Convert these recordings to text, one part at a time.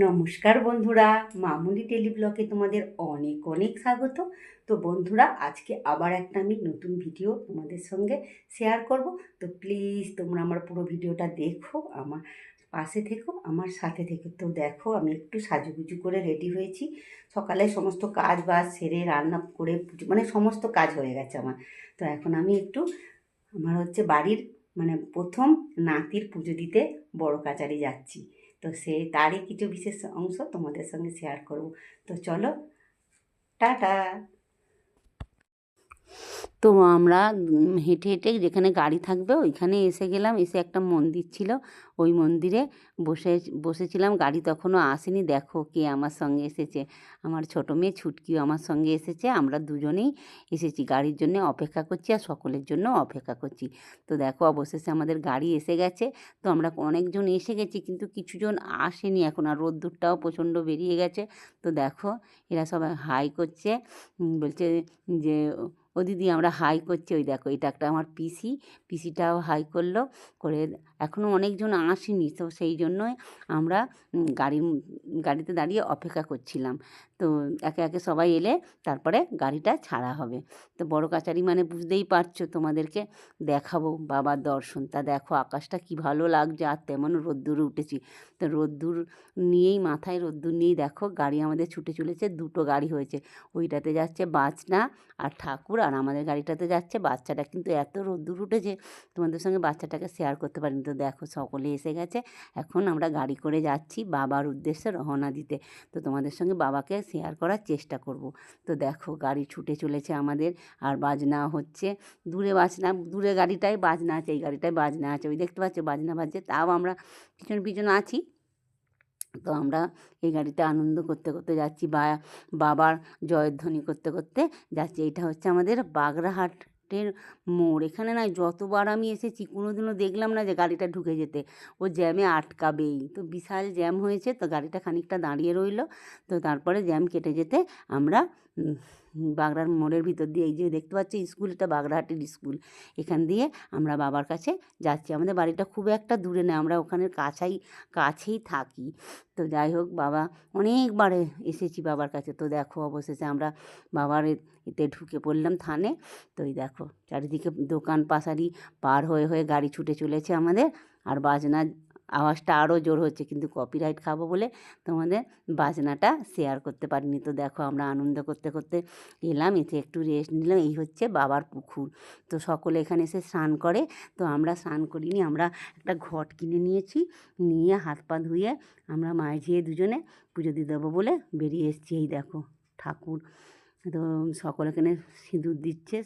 নমস্কার বন্ধুরা, মামুনি টেলি ব্লগে তোমাদের অনেক অনেক স্বাগত। তো বন্ধুরা, আজকে আবার একটা আমি নতুন ভিডিও তোমাদের সঙ্গে শেয়ার করব। তো প্লিজ তোমরা আমার পুরো ভিডিওটা দেখো, আমার পাশে থেকো, আমার সাথে থেকো। তো দেখো, আমি একটু সাজুগুজু করে রেডি হয়েছি। সকালে সমস্ত কাজ বাজ সেরে রান্না করে মানে সমস্ত কাজ হয়ে গেছে আমার। তো এখন আমি একটু আমার হচ্ছে বাড়ির মানে প্রথম নাতির পুজো দিতে বড় কাচারি যাচ্ছি। তো তারই কিছু বিশেষ অংশ তোমাদের সঙ্গে শেয়ার করব। তো চলো, টাটা। তো আমরা হেঁটে হেঁটে যেখানে গাড়ি থাকবে ওইখানে এসে গেলাম। এসে একটা মন্দির ছিল, ওই মন্দিরে বসেছিলাম। গাড়ি তখনও আসেনি। দেখো কে আমার সঙ্গে এসেছে, আমার ছোটো মেয়ে ছুটকিও আমার সঙ্গে এসেছে। আমরা দুজনেই এসেছি, গাড়ির জন্য অপেক্ষা করছি আর সকলের জন্য অপেক্ষা করছি। তো দেখো অবশেষে আমাদের গাড়ি এসে গেছে। তো আমরা অনেকজন এসে গেছি, কিন্তু কিছুজন আসেনি এখন, আর রোদ্দুরটাও প্রচণ্ড বেরিয়ে গেছে। তো দেখো এরা সবাই হাই করছে, বলছে যে ও দিদি আমরা হাই করছি। ওই দেখো এটা একটা আমার পিসিটাও হাই করলো করে। এখনও অনেকজন আসেনি, তো সেই জন্যই আমরা গাড়িতে দাঁড়িয়ে অপেক্ষা করছিলাম। তো একে একে সবাই এলে তারপরে গাড়িটা ছাড়া হবে। তো বড় কাচারি মানে বুঝতেই পারছো, তোমাদেরকে দেখাবো বাবার দর্শন। তা দেখো আকাশটা কি ভালো লাগছে, আর তেমন রোদ্দুরে উঠেছি। তো রোদ্দুর নিয়েই, মাথায় রোদ্দুর নিয়েই দেখো গাড়ি আমাদের ছুটে চলেছে। দুটো গাড়ি হয়েছে, ওইটাতে যাচ্ছে বাজনা আর ঠাকুর, আর আমাদের গাড়িটাতে যাচ্ছে বাচ্চাটা। কিন্তু এত রোদ্দুর উঠেছে, তোমাদের সঙ্গে বাচ্চাটাকে শেয়ার করতে পারিনি। তো দেখো সকলে এসে গেছে, এখন আমরা গাড়ি করে যাচ্ছি বাবার উদ্দেশ্যে রওনা দিতে। তো তোমাদের সঙ্গে বাবাকে শেয়ার করার চেষ্টা করব। তো দেখো গাড়ি ছুটে চলেছে আমাদের, আর বাজনা হচ্ছে। দূরে গাড়িটায় বাজনা আছে, এই গাড়িটায় বাজনা আছে, ওই দেখতে পাচ্ছ বাজনা বাজছে। তাও আমরা পিছন পিছন আছি। তো আমরা এই গাড়িতে আনন্দ করতে করতে যাচ্ছি, বাবার জয়ধ্বনি করতে করতে যাচ্ছি। এটা হচ্ছে আমাদের বাগড়াহাটের মোড়। এখানে না যতবার আমি এসেছি কোনোদিনও দেখলাম না যে গাড়িটা ঢুকে যেতে, ও জ্যামে আটকাবেই। তো বিশাল জ্যাম হয়েছে, তো গাড়িটা খানিকটা দাঁড়িয়ে রইলো। তো তারপরে জ্যাম কেটে যেতে আমরা বাগড়ার মোড়ের ভিতর দিয়ে, এই যে দেখতে পাচ্ছি স্কুলটা বাগড়াহাটের স্কুল, এখান দিয়ে আমরা বাবার কাছে যাচ্ছি। আমাদের বাড়িটা খুব একটা দূরে না, আমরা ওখানের কাছেই থাকি। তো যাই হোক, বাবা অনেকবার এসেছি বাবার কাছে। তো দেখো অবশেষে আমরা বাবার এতে ঢুকে পড়লাম থানে। তো এই দেখো চারিদিকে দোকান পাশারি পার হয়ে হয়ে গাড়ি ছুটে চলেছে আমাদের, আর বাজনার আওয়াজটা আরও জোর হচ্ছে, কিন্তু কপিরাইট খাবো বলে তোমাদের বাজনাটা শেয়ার করতে পারিনি। তো দেখো আমরা আনন্দ করতে করতে এলাম, এতে একটু রেস্ট নিলাম। এই হচ্ছে বাবার পুকুর। তো সকলে এখানে এসে স্নান করে। তো আমরা স্নান করিনি, আমরা একটা ঘট কিনে নিয়েছি, নিয়ে হাত পা ধুয়ে আমরা মায়ে ঝিয়ে দুজনে পুজো দিয়ে দেবো বলে বেরিয়ে এসেছি। এই দেখো ঠাকুর, তো সকলে এখানে সিঁদুর দিচ্ছে,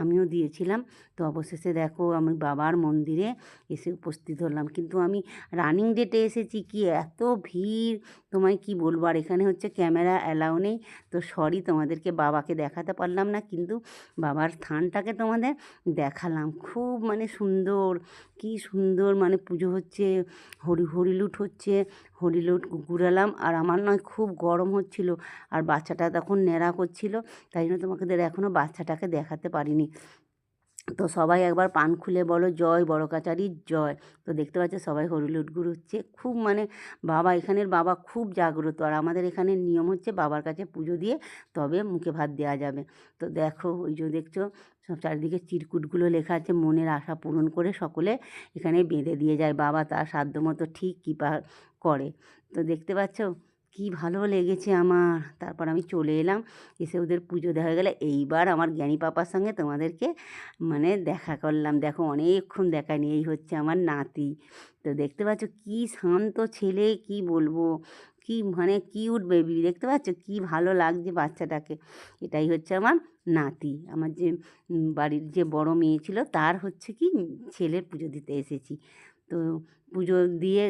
আমিও দিয়েছিলাম। তো অবশেষে দেখো আমি বাবার মন্দিরে এসে উপস্থিত হলাম। কিন্তু আমি রানিং ডেটে এসেছি, কি এত ভিড় তোমায় কি বলবো। আর এখানে হচ্ছে ক্যামেরা অ্যালাউ নেই, তো সরি তোমাদেরকে বাবাকে দেখাতে পারলাম না, কিন্তু বাবার স্থানটাকে তোমাদের দেখালাম। খুব মানে সুন্দর, কি সুন্দর মানে পুজো হচ্ছে, হরিলুট হচ্ছে, হরিলুট ঘুরালাম। আর আমার নয় খুব গরম হচ্ছিল, আর বাচ্চাটা তখন ন্যাড়া করছিল, তাই জন্য তোমাদের এখনও বাচ্চাটাকে দেখাতে পারিনি। তো সবাই একবার পান খুলে বলো জয় বড় কাচারির জয়। তো দেখতে পাচ্ছ সবাই হরিলুট ঘুরোচ্ছে। খুব মানে বাবা, এখানের বাবা খুব জাগ্রত। আর আমাদের এখানের নিয়ম হচ্ছে বাবার কাছে পুজো দিয়ে তবে মুখে ভাত দেওয়া যাবে। তো দেখো ওই যে দেখছো সব চারিদিকে চিরকুটগুলো লেখা আছে, মনের আশা পূরণ করে সকলে এখানে বেঁধে দিয়ে যায়। বাবা তার সাধ্যমতো ঠিক কৃপা করে। তো দেখতে পাচ্ছ কি ভালো লেগেছে আমার। তারপর আমি চলে এলাম, এসে ওদের পুজো দেওয়া হয়ে গেলে এইবার আমার জ্ঞানী পাপার সঙ্গে তোমাদেরকে মানে দেখা করলাম। দেখো অনেকক্ষণ দেখায়নি, এই হচ্ছে আমার নাতি। তো দেখতে পাচ্ছ কি শান্ত ছেলে, কি বলবো, কি মানে কিউট বেবি। দেখতে পাচ্ছ কি ভালো লাগছে বাচ্চাটাকে। এটাই হচ্ছে আমার নাতি। আমার যে বাড়ির যে বড় মেয়ে ছিল তার হচ্ছে কি ছেলের পুজো দিতে এসেছি। তো পুজো দিয়ে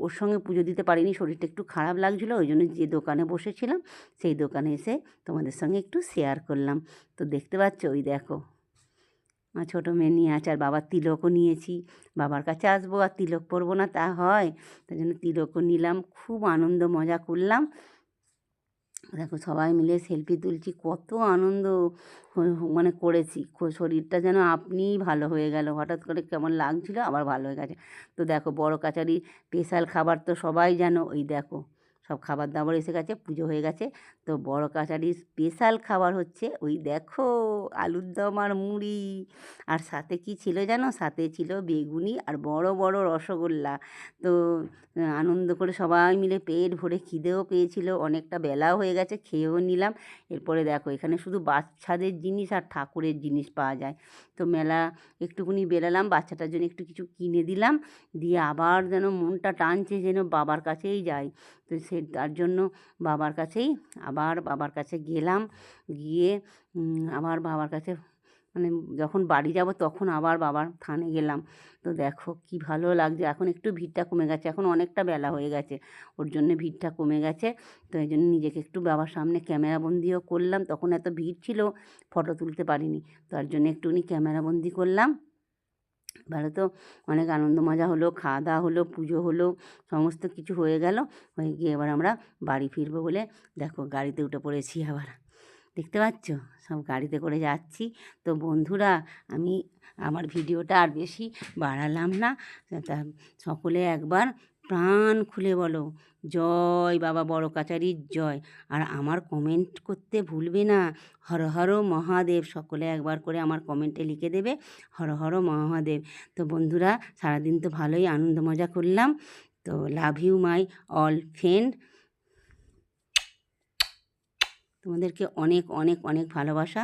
ওর সঙ্গে পুজো দিতে পারিনি, শরীরটা একটু খারাপ লাগছিলো, ওই জন্য যে দোকানে বসেছিলাম সেই দোকানে এসে তোমাদের সঙ্গে একটু শেয়ার করলাম। তো দেখতে পাচ্ছ ওই দেখো আমার ছোটো মেয়ে নিয়ে আছে, আর বাবার তিলকও নিয়েছি। বাবার কাছে আসবো আর তিলক পরবো না তা হয়, তাই জন্য তিলকও নিলাম। খুব আনন্দ মজা করলাম। দেখো সবাই মিলে সেলফি তুলছি, কত আনন্দ মানে করেছি। শরীরটা যেন আপনিই ভালো হয়ে গেল, হঠাৎ করে কেমন লাগছিলো আবার ভালো হয়ে গেছে। তো দেখো বড় কাচারি স্পেশাল খাবার তো সবাই জানো, ওই দেখো সব খাবার দাবার এসে গেছে, পুজো হয়ে গেছে। তো বড় কাচারির স্পেশাল খাবার হচ্ছে ওই দেখো আলুর দম আর মুড়ি। আর সাথে কী ছিল জানো? সাথে ছিল বেগুনি আর বড় বড় রসগোল্লা। তো আনন্দ করে সবাই মিলে পেট ভরে, খিদেও পেয়েছিল, অনেকটা বেলাও হয়ে গেছে, খেয়েও নিলাম। এরপরে দেখো এখানে শুধু বাচ্চাদের জিনিস আর ঠাকুরের জিনিস পাওয়া যায়। তো মেলা একটুকুনি বেরালাম, বাচ্চাটার জন্য একটু কিছু কিনে দিলাম, দিয়ে আবার যেন মনটা টানছে যেন বাবার কাছেই যাই। তো তার জন্য বাবার কাছে গেলাম, গিয়ে আবার বাবার কাছে মানে যখন বাড়ি যাব তখন আবার বাবার থানে গেলাম। তো দেখো কি ভালো লাগছে, এখন একটু ভিড়টা কমে গেছে, এখন অনেকটা বেলা হয়ে গেছে, ওর জন্যে ভিড়টা কমে গেছে। তো এই জন্য নিজেকে একটু বাবার সামনে ক্যামেরাবন্দিও করলাম, তখন এত ভিড় ছিল ফটো তুলতে পারিনি, তার জন্য একটুখানি ক্যামেরাবন্দি করলাম। ভালো, তো অনেক আনন্দ মজা হলো, খাওয়া দাওয়া হলো, পুজো হলো, সমস্ত কিছু হয়ে গেল। হয়ে গিয়ে এবার আমরা বাড়ি ফিরবো বলে দেখো গাড়িতে উঠে পড়েছি আবার, দেখতে পাচ্ছ সব গাড়িতে করে যাচ্ছি। তো বন্ধুরা, আমি আমার ভিডিওটা আর বেশি বাড়ালাম না, তা সকলে একবার প্রাণ খুলে বলো জয় বাবা বড় কাচারির জয়। আর আমার কমেন্ট করতে ভুলবে না, হর হর মহাদেব, সকলে একবার করে আমার কমেন্টে লিখে দেবে হর হর মহাদেব। তো বন্ধুরা, সারাদিন তো ভালোই আনন্দ মজা করলাম। তো love you my all friend, তোমাদেরকে অনেক অনেক অনেক ভালোবাসা।